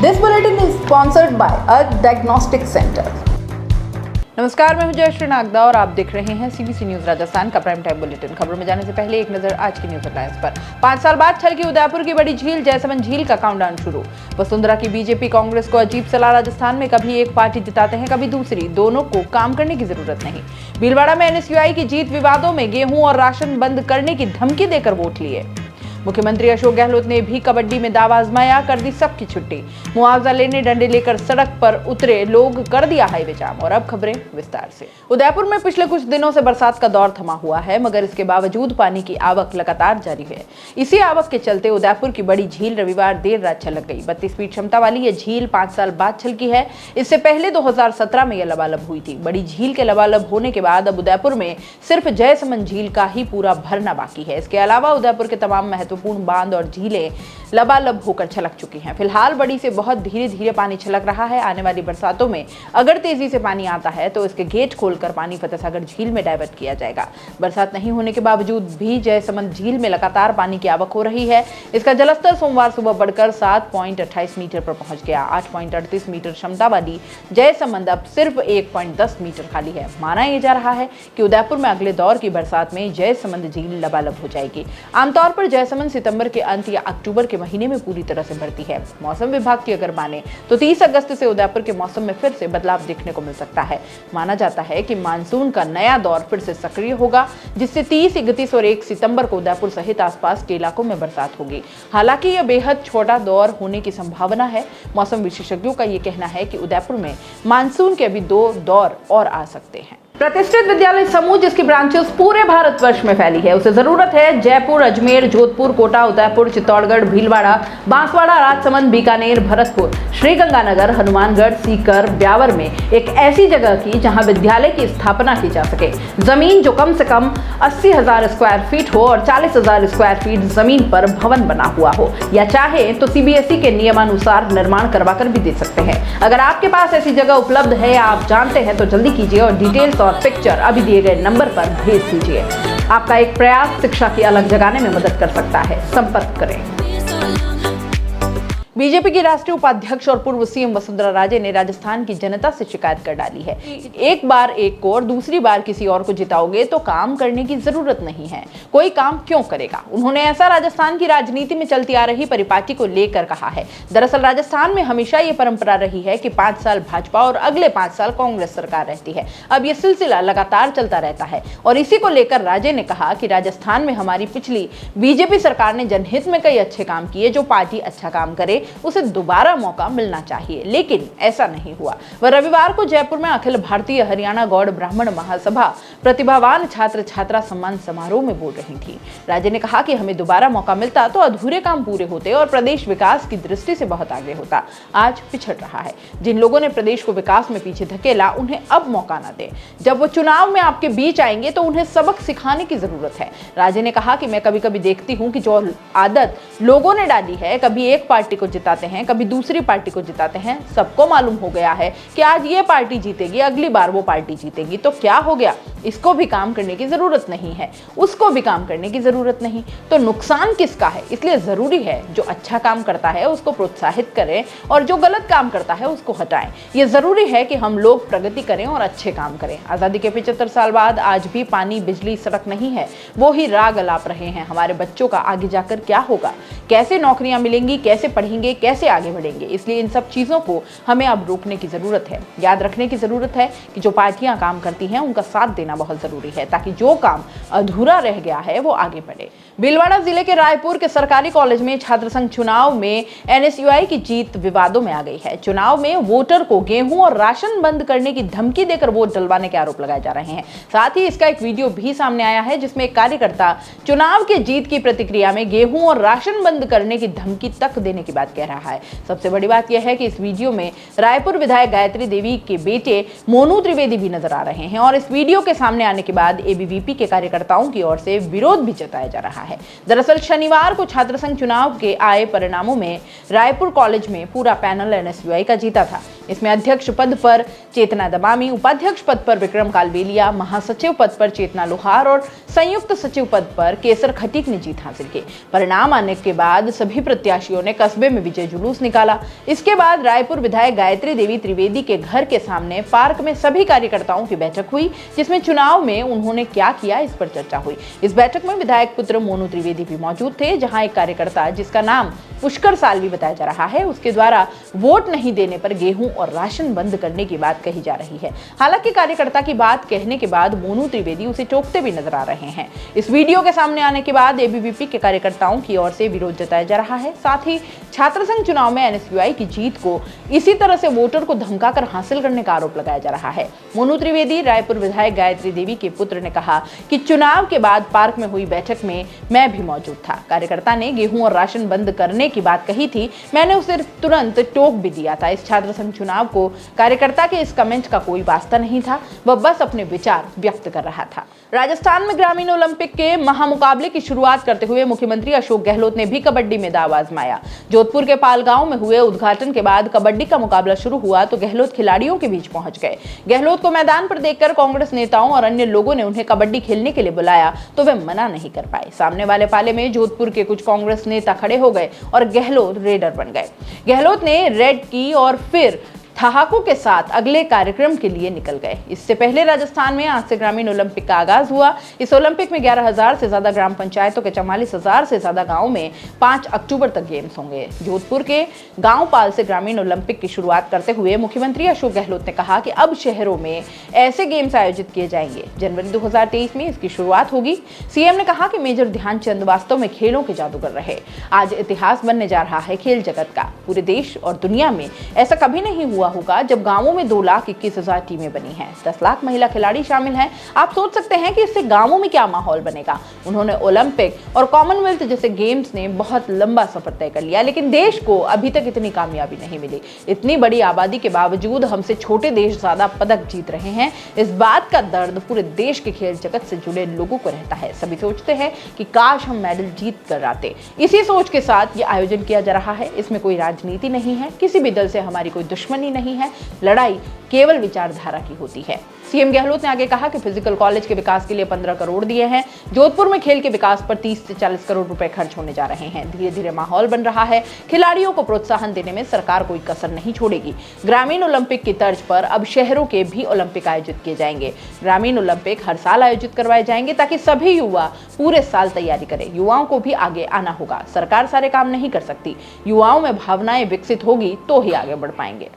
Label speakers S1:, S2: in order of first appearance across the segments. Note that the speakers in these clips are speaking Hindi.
S1: This bulletin is sponsored by a diagnostic center. नमस्कार, मैं हूं जयश्री नागदा और आप देख रहे हैं सीबीसी न्यूज राजस्थान का प्राइम टाइम बुलेटिन। खबरों में जाने से पहले एक नजर आज की न्यूज हेडलाइंस पर। 5 साल बाद छलकी उदयपुर की बड़ी झील जयसमंद झील का काउंटडाउन शुरू। वसुंधरा की बीजेपी कांग्रेस को अजीब सलाह। राजस्थान में कभी एक पार्टी जिताते हैं, कभी दूसरी, दोनों को काम करने की जरूरत नहीं। भीलवाड़ा में एनएसयूआई की जीत। विवादों में गेहूं और राशन बंद करने की धमकी देकर वोट लिए। मुख्यमंत्री अशोक गहलोत ने भी कबड्डी में दावा आजमाया, कर दी सबकी छुट्टी। मुआवजा लेने डंडे लेकर सड़क पर उतरे लोग, कर दिया हाईवे जाम। और अब खबरें विस्तार से। उदयपुर में पिछले कुछ दिनों से बरसात का दौर थमा हुआ है, मगर इसके बावजूद पानी की आवक लगातार जारी है। इसी आवक के चलते उदयपुर की बड़ी झील रविवार देर रात छलक गई। 32 फीट क्षमता वाली यह झील 5 साल बाद छलकी है। इससे पहले 2017 में यह लबालब हुई थी। बड़ी झील के लबालब होने के बाद अब उदयपुर में सिर्फ जयसमंद झील का ही पूरा भरना बाकी है। इसके अलावा उदयपुर के तमाम महत्वपूर्ण बांध और झीलें लबालब होकर छलक चुकी हैं। फिलहाल बड़ी से बहुत धीरे धीरे पानी छलक रहा है। आने वाली बरसातों में अगर तेजी से पानी आता है तो इसके गेट खोलकर पानी फतेहसागर झील में डाइवर्ट किया जाएगा। बरसात नहीं होने के बावजूद भी जयसमंद झील में लगातार पानी की आवक हो रही है। इसका जलस्तर सोमवार सुबह बढ़कर 7.28 मीटर पर पहुंच गया। 8.38 मीटर क्षमता वाली जयसमंद अब सिर्फ 1.10 मीटर खाली है। माना यह जा रहा है कि उदयपुर में अगले दौर की बरसात में जयसमंद झील लबालब हो जाएगी। आमतौर पर जयसमंद सितंबर के अंत या अक्टूबर के महीने में पूरी तरह से भरती है। मौसम विभाग की अगर माने तो 30 अगस्त से उदयपुर के मौसम में फिर से बदलाव देखने को मिल सकता है। माना जाता है कि मानसून का नया दौर फिर से सक्रिय होगा, जिससे 30, 31 और 1 सितंबर को उदयपुर सहित आसपास के इलाकों में बरसात होगी। हालांकि यह बेहद छोटा दौर होने की संभावना है। मौसम विशेषज्ञों का यह कहना है कि उदयपुर में मानसून के अभी 2 दौर और आ सकते हैं। प्रतिष्ठित विद्यालय समूह जिसकी ब्रांचेस पूरे भारतवर्ष में फैली है, उसे जरूरत है जयपुर, अजमेर, जोधपुर, कोटा, उदयपुर, चित्तौड़गढ़, भीलवाड़ा, बांसवाड़ा, राजसमंद, बीकानेर, भरतपुर, श्रीगंगानगर, हनुमानगढ़, सीकर, ब्यावर में एक ऐसी जगह की जहां विद्यालय की स्थापना की जा सके। जमीन जो कम से कम 80,000 स्क्वायर फीट हो और 40,000 स्क्वायर फीट जमीन पर भवन बना हुआ हो, या चाहे तो सीबीएसई के नियमानुसार निर्माण करवा कर भी दे सकते हैं। अगर आपके पास ऐसी जगह उपलब्ध है या आप जानते हैं तो जल्दी कीजिए और डिटेल्स और पिक्चर अभी दिए गए नंबर पर भेज दीजिए। आपका एक प्रयास शिक्षा की अलग जगाने में मदद कर सकता है। संपर्क करें। बीजेपी की राष्ट्रीय उपाध्यक्ष और पूर्व सीएम वसुंधरा राजे ने राजस्थान की जनता से शिकायत कर डाली है। एक बार एक को और दूसरी बार किसी और को जिताओगे तो काम करने की जरूरत नहीं है, कोई काम क्यों करेगा। उन्होंने ऐसा राजस्थान की राजनीति में चलती आ रही परिपाटी को लेकर कहा है। दरअसल राजस्थान में हमेशा ये परंपरा रही है कि 5 साल भाजपा और अगले 5 साल कांग्रेस सरकार रहती है। अब ये सिलसिला लगातार चलता रहता है और इसी को लेकर राजे ने कहा कि राजस्थान में हमारी पिछली बीजेपी सरकार ने जनहित में कई अच्छे काम किए। जो पार्टी अच्छा काम करे उसे दोबारा मौका मिलना चाहिए, लेकिन ऐसा नहीं हुआ। वह रविवार को जयपुर में अखिल भारतीय हरियाणा गौड़ ब्राह्मण महासभा प्रतिभावान छात्र छात्रा सम्मान समारोह में बोल रही थी। राजे ने कहा कि हमें दोबारा मौका मिलता तो अधूरे काम पूरे होते और प्रदेश विकास की दृष्टि से बहुत आगे होता। आज पिछड़ रहा है। जिन लोगों ने प्रदेश को विकास में पीछे धकेला, उन्हें अब मौका न दे। जब वो चुनाव में आपके बीच आएंगे तो उन्हें सबक सिखाने की जरूरत है। राजे ने कहा कि मैं कभी कभी देखती हूँ कि जो आदत लोगों ने डाली है, कभी एक पार्टी को जिताते हैं, कभी दूसरी पार्टी को जिताते हैं। सबको मालूम हो गया है कि आज ये पार्टी जीतेगी, अगली बार वो पार्टी जीतेगी, तो क्या हो गया। इसको भी काम करने की जरूरत नहीं है, उसको भी काम करने की जरूरत नहीं, तो नुकसान किसका है। इसलिए जरूरी है जो अच्छा काम करता है उसको प्रोत्साहित करें और जो गलत काम करता है उसको हटाएं। ये जरूरी है कि हम लोग प्रगति करें और अच्छे काम करें। आजादी के 75 साल बाद आज भी पानी, बिजली, सड़क नहीं है, वो ही राग अलाप रहे हैं। हमारे बच्चों का आगे जाकर क्या होगा, कैसे नौकरियां मिलेंगी, कैसे पढ़ेंगे, कैसे आगे बढ़ेंगे। इसलिए इन सब चीजों को हमें अब रोकने की जरूरत है। याद रखने की जरूरत है कि जो पार्टियां काम करती हैं उनका साथ देना बहुत जरूरी है, ताकि जो काम अधूरा रह गया है वो आगे बढ़े। भीलवाड़ा जिले के रायपुर के सरकारी कॉलेज में छात्र संघ चुनाव में एनएसयूआई की जीत विवादों में आ गई है। चुनाव में वोटर को गेहूं और राशन बंद करने की धमकी देकर वोट डलवाने के आरोप लगाए जा रहे हैं। साथ ही इसका एक वीडियो भी सामने आया है जिसमें एक कार्यकर्ता चुनाव के जीत की प्रतिक्रिया में गेहूं और राशन बंद करने की धमकी तक देने की बात कह रहा है। सबसे बड़ी बात यह है कि इस वीडियो में रायपुर विधायक गायत्री देवी के बेटे मोनू त्रिवेदी भी नजर आ रहे हैं और इस वीडियो के सामने आने के बाद एबीवीपी के कार्यकर्ताओं की ओर से विरोध भी जताया जा रहा है। दरअसल शनिवार को छात्र संघ चुनाव के आए परिणामों में रायपुर कॉलेज में पूरा पैनल एनएसयूआई का जीता था। इसमें अध्यक्ष पद पर चेतना दमामी, उपाध्यक्ष पद पर विक्रम कालबेलिया, महासचिव पद पर चेतना लोहार और संयुक्त सचिव पद पर केसर खटीक ने जीत हासिल की। परिणाम आने के बाद सभी प्रत्याशियों ने कस्बे में विजय जुलूस निकाला। इसके बाद रायपुर विधायक गायत्री देवी त्रिवेदी के घर के सामने पार्क में सभी कार्यकर्ताओं की बैठक हुई, जिसमें चुनाव में उन्होंने क्या किया इस पर चर्चा हुई। इस बैठक में विधायक पुत्र मोनू त्रिवेदी भी मौजूद थे, जहां एक कार्यकर्ता जिसका नाम पुष्कर सालवी बताया जा रहा है, उसके द्वारा वोट नहीं देने पर गेहूं और राशन बंद करने की बात कही जा रही है। हालांकि कार्यकर्ता की बात कहने के बाद मोनू त्रिवेदी उसे टोकते भी नजर आ रहे हैं। इस वीडियो के सामने आने के बाद एबीवीपी के कार्यकर्ताओं की ओर से विरोध जताया जा रहा है। साथ ही छात्र संघ चुनाव में एनएसयूआई की जीत को इसी तरह से वोटर को धमकाकर हासिल करने का आरोप लगाया जा रहा है। मोनू त्रिवेदी, रायपुर विधायक गायत्री देवी के पुत्र, ने कहा कि चुनाव के बाद पार्क में हुई बैठक में मैं भी मौजूद था। कार्यकर्ता ने गेहूं और राशन बंद करने की बात कही थी, मैंने उसे तुरंत टोक भी दिया था। इस छात्र संघ चुनाव को कार्यकर्ता के इस कमेंट का कोई वास्ता नहीं था, वह बस अपने विचार व्यक्त कर रहा था। राजस्थान में ग्रामीण ओलंपिक के महामुकाबले की शुरुआत करते हुए मुख्यमंत्री अशोक गहलोत ने भी कबड्डी में दांव आजमाया। जोधपुर के पालगांव में हुए उद्घाटन के बाद कबड्डी का मुकाबला शुरू हुआ तो गहलोत खिलाड़ियों के बीच पहुंच गए। गहलोत को मैदान पर देखकर कांग्रेस नेताओं और अन्य लोगों ने उन्हें कबड्डी खेलने के लिए बुलाया तो वे मना नहीं कर पाए। सामने वाले पाले में जोधपुर के कुछ कांग्रेस नेता खड़े हो गए और गहलोत रेडर बन गए। गहलोत ने रेड की और फिर ठहाकों के साथ अगले कार्यक्रम के लिए निकल गए। इससे पहले राजस्थान में आज से ग्रामीण ओलंपिक का आगाज हुआ। इस ओलंपिक में 11,000 से ज्यादा ग्राम पंचायतों के 44,000 से ज्यादा गांवों में 5 अक्टूबर तक गेम्स होंगे। जोधपुर के गांव पाल से ग्रामीण ओलंपिक की शुरुआत करते हुए मुख्यमंत्री अशोक गहलोत ने कहा कि अब शहरों में ऐसे गेम्स आयोजित किए जाएंगे। जनवरी 2023 में इसकी शुरुआत होगी। सीएम ने कहा कि मेजर ध्यानचंद वास्तव में खेलों के जादूगर रहे। आज इतिहास बनने जा रहा है खेल जगत का। पूरे देश और दुनिया में ऐसा कभी नहीं हुआ होगा जब गांवों में 2,21,000 टीमें बनी हैं। 10 लाख महिला खिलाड़ी शामिल हैं। आप सोच सकते हैं कि इससे गांवों में क्या माहौल बनेगा। उन्होंने ओलंपिक और कॉमनवेल्थ जैसे गेम्स ने बहुत लंबा सफर तय कर लिया, लेकिन देश को अभी तक इतनी कामयाबी नहीं मिली। इतनी बड़ी आबादी के बावजूद हमसे छोटे देश ज्यादा पदक जीत रहे हैं। इस बात का दर्द पूरे देश के खेल जगत से जुड़े लोगों को रहता है। सभी सोचते हैं कि काश हम मेडल जीत कर आते। इसी सोच के साथ ये आयोजन किया जा रहा है। इसमें कोई राजनीति नहीं है, किसी भी दल से हमारी कोई दुश्मनी नहीं है। लड़ाई केवल विचारधारा की होती है। सीएम गहलोत ने आगे कहा कि फिजिकल कॉलेज के विकास के लिए 15 करोड़ दिए हैं। जोधपुर में खेल के विकास पर 30 से 40 करोड़ रुपए खर्च होने जा रहे हैं। धीरे धीरे माहौल बन रहा है। खिलाड़ियों को प्रोत्साहन देने में सरकार कोई कसर नहीं छोड़ेगी। ग्रामीण ओलंपिक की तर्ज पर अब शहरों के भी ओलंपिक आयोजित किए जाएंगे। ग्रामीण ओलंपिक हर साल आयोजित करवाए जाएंगे ताकि सभी युवा पूरे साल तैयारी करें। युवाओं को भी आगे आना होगा। सरकार सारे काम नहीं कर सकती। युवाओं में भावनाएं विकसित होगी तो ही आगे बढ़ पाएंगे।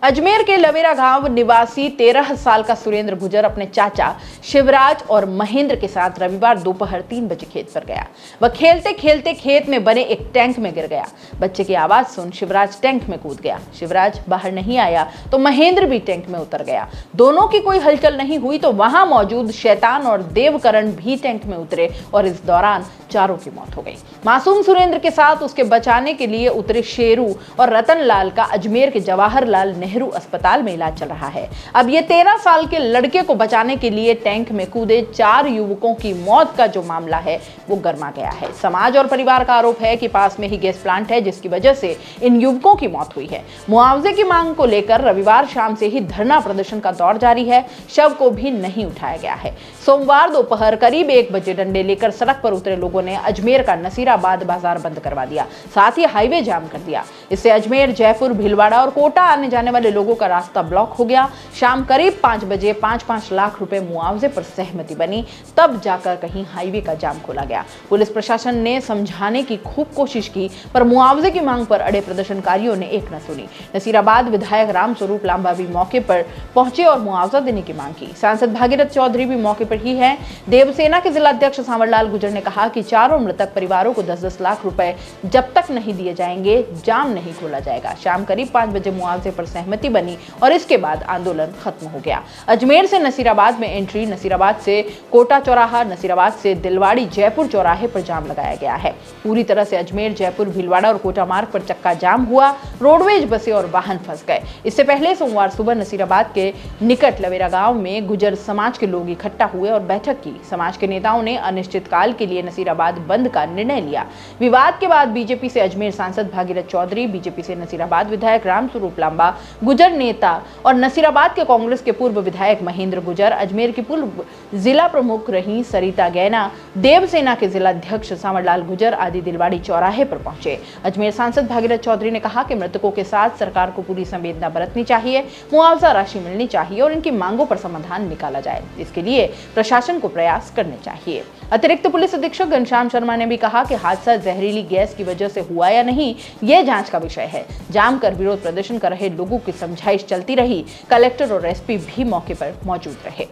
S1: अजमेर के लवेरा गांव निवासी 13 साल का सुरेंद्र गुजर अपने चाचा शिवराज और महेंद्र के साथ रविवार दोपहर 3 बजे खेत पर गया। वह खेलते खेलते खेत में बने एक टैंक में गिर गया। बच्चे की आवाज सुन शिवराज टैंक में कूद गया। शिवराज बाहर नहीं आया तो महेंद्र भी टैंक में उतर गया। दोनों की कोई हलचल नहीं हुई तो वहां मौजूद शैतान और देवकरण भी टैंक में उतरे और इस दौरान चारों की मौत हो गई। मासूम सुरेंद्र के साथ उसके बचाने के लिए उतरे शेरू और रतन लाल का अजमेर के जवाहरलाल नेहरू अस्पताल में इलाज चल रहा है। अब ये 13 साल के लड़के को बचाने के लिए टैंक में कूदे 4 युवकों की मौत का जो मामला है वो गर्मा गया है। समाज और परिवार का आरोप है कि पास में ही गैस प्लांट है जिसकी वजह से इन युवकों की मौत हुई है। मुआवजे की मांग को लेकर रविवार शाम से ही धरना प्रदर्शन का दौर जारी है। शव को भी नहीं उठाया गया है। सोमवार दोपहर करीब 1 बजे डंडे लेकर सड़क पर उतरे लोगों ने अजमेर का नसीराबाद बाजार बंद करवा दिया, साथ ही हाईवे जाम कर दिया। इससे अजमेर, जयपुर, भीलवाड़ा और कोटा आने जाने वाले लोगों का रास्ता ब्लॉक हो गया। शाम करीब 5 बजे 5-5 लाख रुपए मुआवजे पर सहमति बनी, तब जाकर कहीं हाईवे का जाम खोला गया। पुलिस प्रशासन ने समझाने की खूब कोशिश की पर मुआवजे की मांग पर अड़े प्रदर्शनकारियों ने एक न सुनी। नसीराबाद विधायक राम स्वरूप लांबा भी मौके पर पहुंचे और मुआवजा देने की मांग की। सांसद भागीरथ चौधरी भी मौके पर ही है। देवसेना के जिलाध्यक्ष सांवरलाल गुर्जर ने कहा कि चारों मृतक परिवारों को 10-10 लाख रुपए जब तक नहीं दिए जाएंगे जाम नहीं खोला जाएगा। शाम करीब 5 बजे मुआवजे पर सहमति बनी और इसके बाद आंदोलन खत्म हो गया। अजमेर से नसीराबाद में एंट्री, नसीराबाद से कोटा चौराहा, नसीराबाद से दिलवाड़ी जयपुर चौराहे पर जाम लगाया गया है। पूरी तरह से अजमेर, जयपुर, भीलवाड़ा और कोटा मार्ग पर चक्का जाम हुआ। रोडवेज बसें और वाहन फंस गए। इससे पहले सोमवार सुबह नसीराबाद के निकट लवेरा गांव में गुजर समाज के लोग इकट्ठा हुए हुए और बैठक की। समाज के नेताओं ने अनिश्चितकाल के लिए नसीराबाद बंद का निर्णय लिया। विवाद के बाद बीजेपी से अजमेर सांसद भागीरथ चौधरी, बीजेपी से नसीराबाद विधायक रामस्वरूप लांबा, गुजर नेता और नसीराबाद के कांग्रेस के पूर्व विधायक महेंद्र गुजर, अजमेर की पूर्व जिला प्रमुख रही सरिता गैना, देवसेना के जिला अध्यक्ष सांवरलाल गुजर आदि दिलवाड़ी चौराहे पर पहुंचे। अजमेर सांसद भागीरथ चौधरी ने कहा कि मृतकों के साथ सरकार को पूरी संवेदना बरतनी चाहिए, मुआवजा राशि मिलनी चाहिए और इनकी मांगों पर समाधान निकाला जाए। इसके लिए प्रशासन को प्रयास करने चाहिए। अतिरिक्त पुलिस अधीक्षक घनश्याम शर्मा ने भी कहा कि हादसा जहरीली गैस की वजह से हुआ या नहीं, यह जांच का विषय है। जाम कर विरोध प्रदर्शन कर रहे लोगों की समझाइश चलती रही। कलेक्टर और एसपी भी मौके पर मौजूद रहे।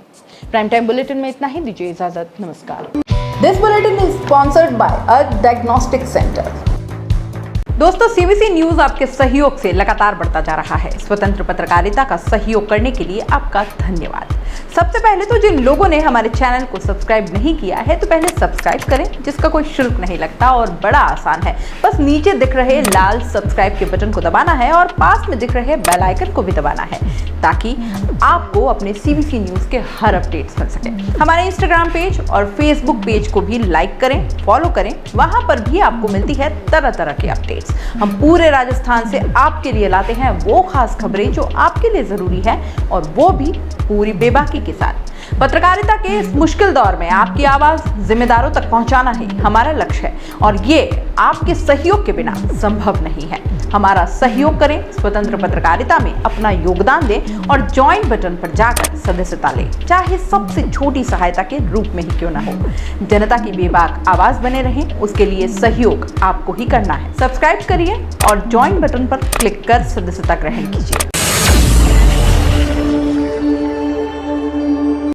S1: प्राइम टाइम बुलेटिन में इतना ही। दीजिए इजाजत। नमस्कार।
S2: This bulletin is sponsored by a diagnostic center.
S1: दोस्तों, सीबीसी न्यूज आपके सहयोग से लगातार बढ़ता जा रहा है। स्वतंत्र पत्रकारिता का सहयोग करने के लिए आपका धन्यवाद। सबसे पहले तो जिन लोगों ने हमारे चैनल को सब्सक्राइब नहीं किया है तो पहले सब्सक्राइब करें, जिसका कोई शुल्क नहीं लगता और बड़ा आसान है। बस नीचे दिख रहे लाल सब्सक्राइब के बटन को दबाना है और पास में दिख रहे बेल आइकन को भी दबाना है, ताकि आपको अपने सीबीसी न्यूज के हर अपडेट्स मिल सके। हमारे इंस्टाग्राम पेज और फेसबुक पेज को भी लाइक करें, फॉलो करें। वहां पर भी आपको मिलती है तरह तरह के अपडेट्स। हम पूरे राजस्थान से आपके लिए लाते हैं वो खास खबरें जो आपके लिए जरूरी है, और वो भी पूरी बेबाकी के साथ। पत्रकारिता के इस मुश्किल दौर में आपकी आवाज जिम्मेदारों तक पहुंचाना ही हमारा लक्ष्य है, और ये आपके सहयोग के बिना संभव नहीं है। हमारा सहयोग करें, स्वतंत्र पत्रकारिता में अपना योगदान दें और ज्वाइन बटन पर जाकर सदस्यता लें, चाहे सबसे छोटी सहायता के रूप में ही क्यों ना हो। जनता की बेबाक आवाज बने रहें, उसके लिए सहयोग आपको ही करना है। सब्सक्राइब करिए और ज्वाइन बटन पर क्लिक कर सदस्यता ग्रहण कीजिए।